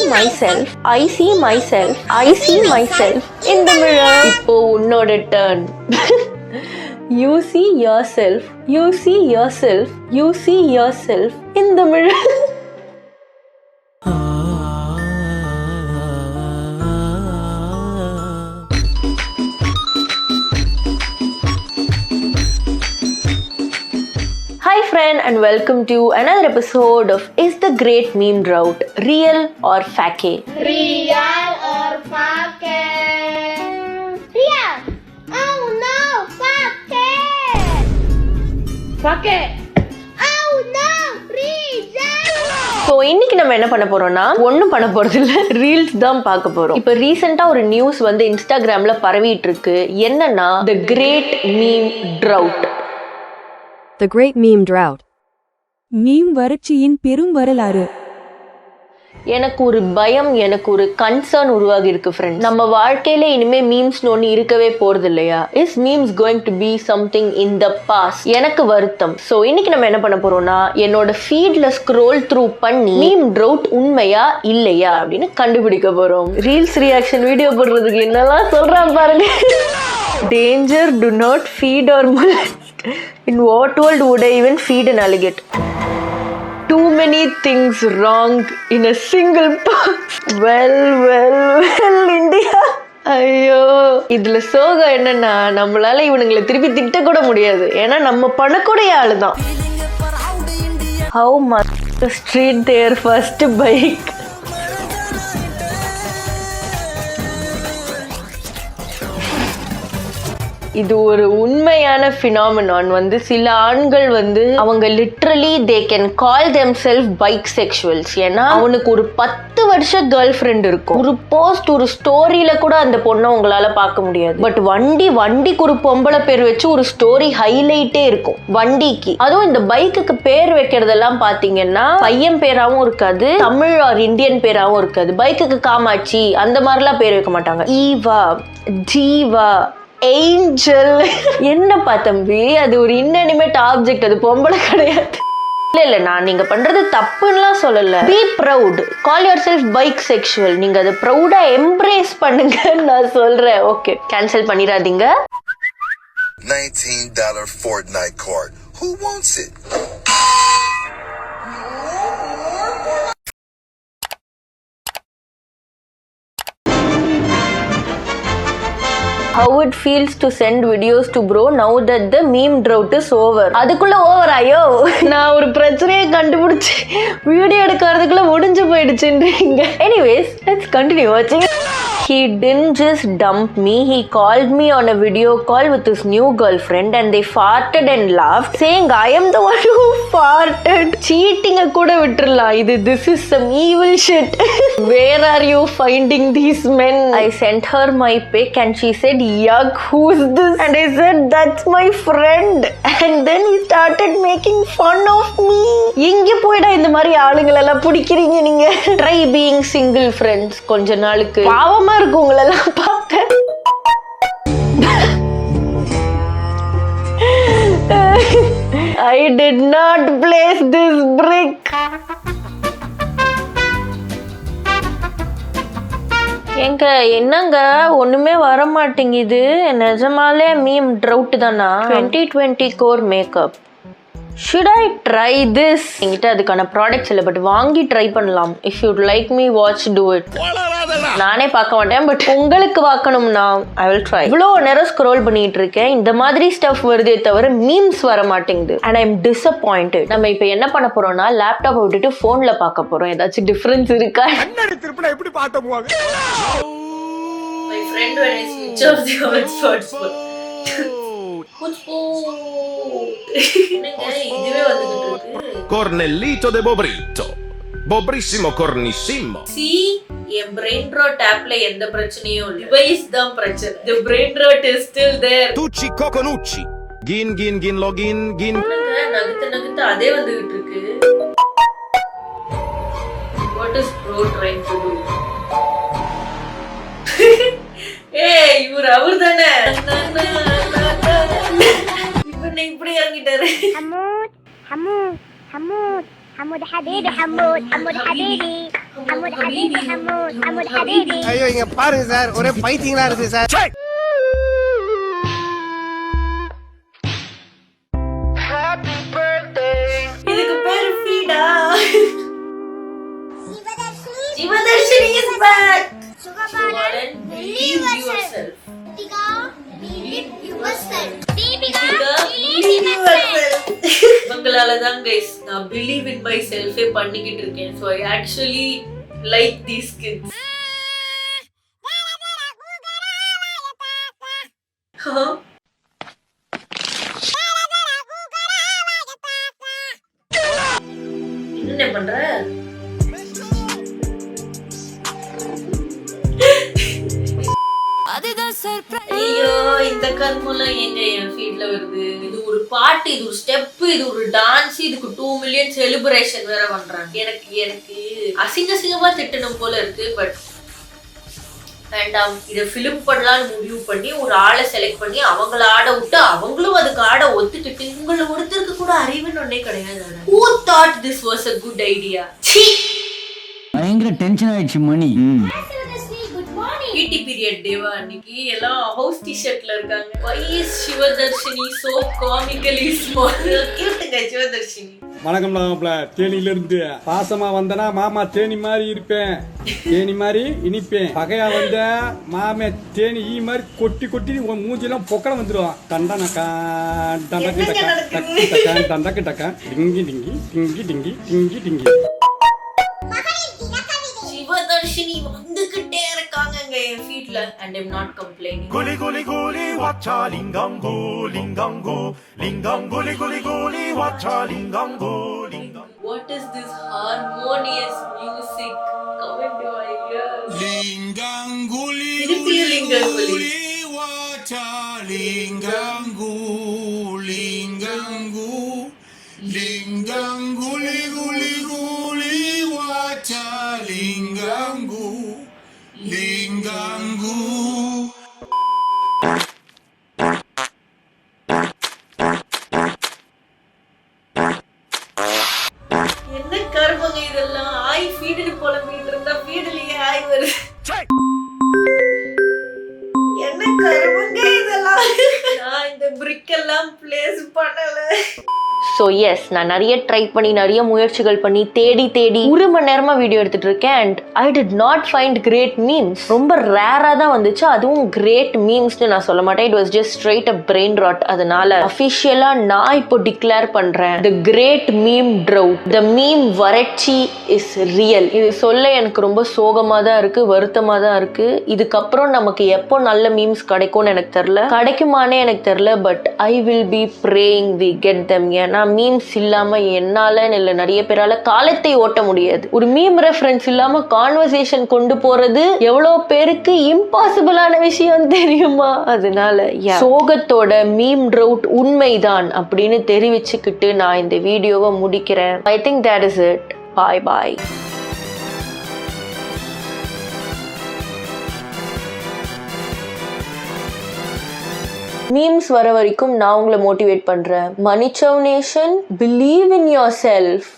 myself, I see myself, I see myself in the mirror. இப்போ உன்னோட turn. You see yourself, you see yourself, you see yourself in the mirror. Hi friend and welcome to another episode of Is the Great Meme Drought Real or Fake? Real or fake? Real. Oh no, fake. Fake. Oh no, real. So இன்னைக்கு நம்ம என்ன பண்ண போறோம்னா ஒன்றும் பண்ண போறது இல்லை, reels தான் பார்க்க போறோம். இப்போ ரீசெண்டாக ஒரு நியூஸ் வந்து இன்ஸ்டாகிராம்ல பரவிட்டு இருக்கு. என்னன்னா The Great Meme Drought. The Great Meme Drought. Meme வறட்சியின் பெரும் வரலாறு. எனக்கு ஒரு பயம், எனக்கு ஒரு கன்சர்ன் உருவாகி இருக்கு ஃப்ரெண்ட். நம்ம வாழ்க்கையில இனிமே மீம்ஸ்னு ஒன்று இருக்கவே போறது இல்லையா? Is memes going to be something in the past? எனக்கு வருத்தம். ஸோ இன்னைக்கு நம்ம என்ன பண்ண போறோம்னா என்னோட ஃபீட்ல ஸ்க்ரோல் த்ரூ பண்ணி மீம் ட்ரவுட் உண்மையா இல்லையா அப்படின்னு கண்டுபிடிக்க போறோம். ரீல்ஸ் ரியாக்ஷன் வீடியோ போடுறதுக்கு என்னெல்லாம் சொல்றான் பாருங்க. Danger, do not feed or molest. In what world would I even feed an alligator? Too many things wrong in a single post. Well, India. ஐயோ, இதுல சோகம் என்னன்னா நம்மளால இவனுங்களை திருப்பி திட்ட கூட முடியாது. ஏன்னா நம்ம பண்ணக்கூடிய ஆளுதான். How much to street their first bike? இது ஒரு உண்மையான ஃபினாமினான். வந்து சில ஆண்கள் வந்து அவங்க literally they can call themself bike sexuals. ஏன்னா அவனுக்கு ஒரு 10 வருஷ கேர்ள் ஃப்ரெண்ட் இருக்கும். ஒரு போஸ்ட், ஒரு ஸ்டோரியில கூட அந்த பொண்ணை உங்களால பார்க்க முடியாது. பட் வண்டிக்கு ஒரு பொம்பளை பேர் வச்சு ஒரு ஸ்டோரி ஹைலைட்டே இருக்கும் வண்டிக்கு. அதுவும் இந்த பைக்குக்கு பேர் வைக்கிறதெல்லாம் பாத்தீங்கன்னா பையன் பேராவும் இருக்காது, தமிழ் ஆர் இந்தியன் பேராவும் இருக்காது. பைக்குக்கு காமாட்சி அந்த மாதிரிலாம் பேர் வைக்க மாட்டாங்க. Eva, Jeeva, angel. என்னப்பா தம்பி, அது ஒரு இன்அனிமேட் ஆப்ஜெக்ட், அது பொம்பளை கிடையாது. இல்ல நான் நீங்க பண்றது தப்புன்னுலாம் சொல்லல. B proud, call your self bike sexual. நீங்க அதை ப்ரௌடா எம்ப்ரேஸ் பண்ணுங்கன்னு நான் சொல்றேன். ஓகே, கேன்சல் பண்ணிடாதீங்க. $19 Fortnite card. Who wants it? How it feels to send videos to bro now that the meme drought is over. அதுக்குள்ள ஓவர் ஆயோ? நான் ஒரு பிரச்சனையை கண்டுபிடிச்சு வீடியோ எடுக்கிறதுக்குள்ள முடிஞ்சு போயிடுச்சுன்றீங்க. Anyways, let's continue watching. He didn't just dump me, he called me on a video call with his new girlfriend and they farted and laughed saying I am the one who farted. Cheating கூட விட்டுறலாம். This is some evil shit. Where are you finding these men? I sent her my pic and she said yuck, who's this? And I said that's my friend. And then he started making fun of me. எங்க போய்டா இந்த மாதிரி ஆளுங்களெல்லாம் பிடிக்கிறீங்க நீங்க? Try being single friends கொஞ்ச நாளுக்கு. பாவமா இருக்கு உங்களெல்லாம் பார்த்தேன். I did not place this brick. ஏங்க என்னங்க ஒண்ணுமே வர மாட்டேங்குது. நிஜமாலே மீம் ட்ரவுட் தானா? 2020 core makeup. Should I try this? என்கிட்ட அதுக்கான ப்ராடக்ட்ஸ் இல்லை, பட் வாங்கி ட்ரை பண்ணலாம். If you'd like me watch, do it. நானே பார்க்க மாட்டேன், பட் உங்களுக்கு பார்க்கணும்னா I will try. இவ்வளோ நேரம் ஸ்க்ரோல் பண்ணிட்டு இருக்கேன், இந்த மாதிரி ஸ்டஃப் வருதே தவிர மீம்ஸ் வர மாட்டேங்குது. And I'm disappointed. நம்ம இப்போ என்ன பண்ண போறோம்னா லேப்டாப்பை விட்டுட்டு ஃபோன்ல பார்க்க போறோம். ஏதாச்சும் டிஃபரன்ஸ் இருக்கா? எப்படி பார்த்த போவாங்க? My friend when I switch off the hotspots. Cornellito de Bobrito. Bobrissimo cornissimo. See, N brain rod ஆப்ல எந்த பிரச்சனையும் இல்ல. டிவைஸ் தான் பிரச்சனை. The brain rot is still there. Tucci coconucci. Gin login gin. நகத்து அதே வந்துகிட்டு இருக்கு. What is bro trying to do? ஏய், இவர் அவர்தானே? இவனை இப்படி இறங்கிட்டாரு. حمود حبيبي حمود حبيبي ஐயோ இங்க பாருங்க சார், ஒரே பைத்தியங்களா இருக்கு சார். இதுக்கு பேரு ஃபீடா. ஜீவதர்ஷினி is back. Sugabalan, believe yourself. Deepika, believe yourself. Deepika, believe yourself. உங்களால தான் guys நான் believe in myself பண்ணிக்கிட்டு இருக்கேன். So I actually like these kids. என்ன பண்ற? ஐயோ இந்த கர்மம்லாம் எங்க என் ஃபீல்ட்ல வருது. இது ஒரு பாட்டு, இது ஒரு ஸ்டெப், இது ஒரு டான்ஸ், இதுக்கு 2 மில்லியன் செலிப்ரேஷன் வேற பண்றாங்க. எனக்கு அசிங்கமா திட்டணும் போல இருக்கு. பட் வேண்டாம், இதை ஃபிலிம் பண்ணலாம்னு முடிவு பண்ணி ஒரு ஆளை செலக்ட் பண்ணி அவங்கள ஆட விட்டு அவங்களும் அதுக்கு ஆட ஒத்துக்கிட்டு உங்களை ஒருத்தருக்கு கூட அறிவுன்னு ஒன்னே கிடையாது. Who thought this was a good idea? பயங்கர டென்ஷன் ஆயிடுச்சு மணி. PT பீரியட் டேவா அன்னைக்கு எல்லாம் ஹவுஸ் டி-ஷர்ட்ல இருக்காங்க. Why is Sivadharshini so comically small? கியூட்டுங்க Sivadharshini. வணக்கம் மாப்பிள்ள, தேனியில இருந்து பாசமா வந்தனா மாமா தேனி மாதிரி இருப்பேன், தேனி மாதிரி இனிப்பேன். பகையா வந்த மாமே தேனி ஈ மாதிரி கொட்டி கொட்டி உன் மூஞ்சிலாம் பொக்கடம் வந்துடும். டண்டனக்கா டண்டக்கு டக்கா டக்கு டக்கா டண்டக்கு டக்கா டிங்கி டிங்கி டிங்கி டிங்கி டிங்கி டிங்கி. சிவதர்ஷினி வந்துகிட்டே இருக்காங்கங்க என் ஃபீட்ல. And I'm not complaining. Guli guli guli wacha lingam go lingam guli guli guli wacha lingam go lingam. What is this harmonious music coming to my ears? Lingam guli guli wacha lingam go lingam guli guli wacha lingam go. என்ன கர்மங்க இதெல்லாம்? ஆய் ஃபீடுன்னு புலம்பிட்டு இருந்தா ஃபீடுலயே ஆய் வருது. என்ன கர்மங்க இதெல்லாம்? நான் இந்த பிரிக் எல்லாம் பிளேஸ் பண்ணல. ஸோ எஸ், நான் நிறைய ட்ரை பண்ணி நிறைய முயற்சிகள் பண்ணி தேடி 1 மணி நேரமா வீடியோ எடுத்துட்டு இருக்கேன். And I did not find great memes. ரொம்ப ரேரா தான் வந்துச்சு. அதுவும் கிரேட் மீம்ஸ்னு நான் சொல்ல மாட்டேன். It was just straight a brain rot. அதனால அஃபிஷியலா நான் இப்போ டிக்ளேர் பண்றேன், the great meme drought, the meme வறட்சி இஸ் ரியல். இது சொல்ல எனக்கு ரொம்ப சோகமா தான் இருக்கு, வருத்தமா தான் இருக்கு. இதுக்கப்புறம் நமக்கு எப்போ நல்ல மீம்ஸ் கிடைக்கும்னு எனக்கு தெரியல, கிடைக்குமானே எனக்கு தெரியல. But I will be praying we get them. ஏன்னா மீம்ஸ் இல்லாம என்னால இல்ல நிறைய பேரால காலத்தை ஓட்ட முடியாது. ஒரு மீம் ரெஃபரன்ஸ் இல்லாம கான்வர்சேஷன் கொண்டு போறது எவ்வளவு பேருக்கு இம்பாசிபிளான விஷயம் தெரியுமா? அதனால சோகத்தோட மீம் ட்ரவுட் உண்மைதான் அப்படின்னு தெரிவிச்சுக்கிட்டு நான் இந்த வீடியோவை முடிக்கிறேன். I think that is it. Bye bye. Memes வர வரைக்கும் நான் உங்களை மோட்டிவேட் பண்றேன். மணிச்சவ் nation, believe in your self.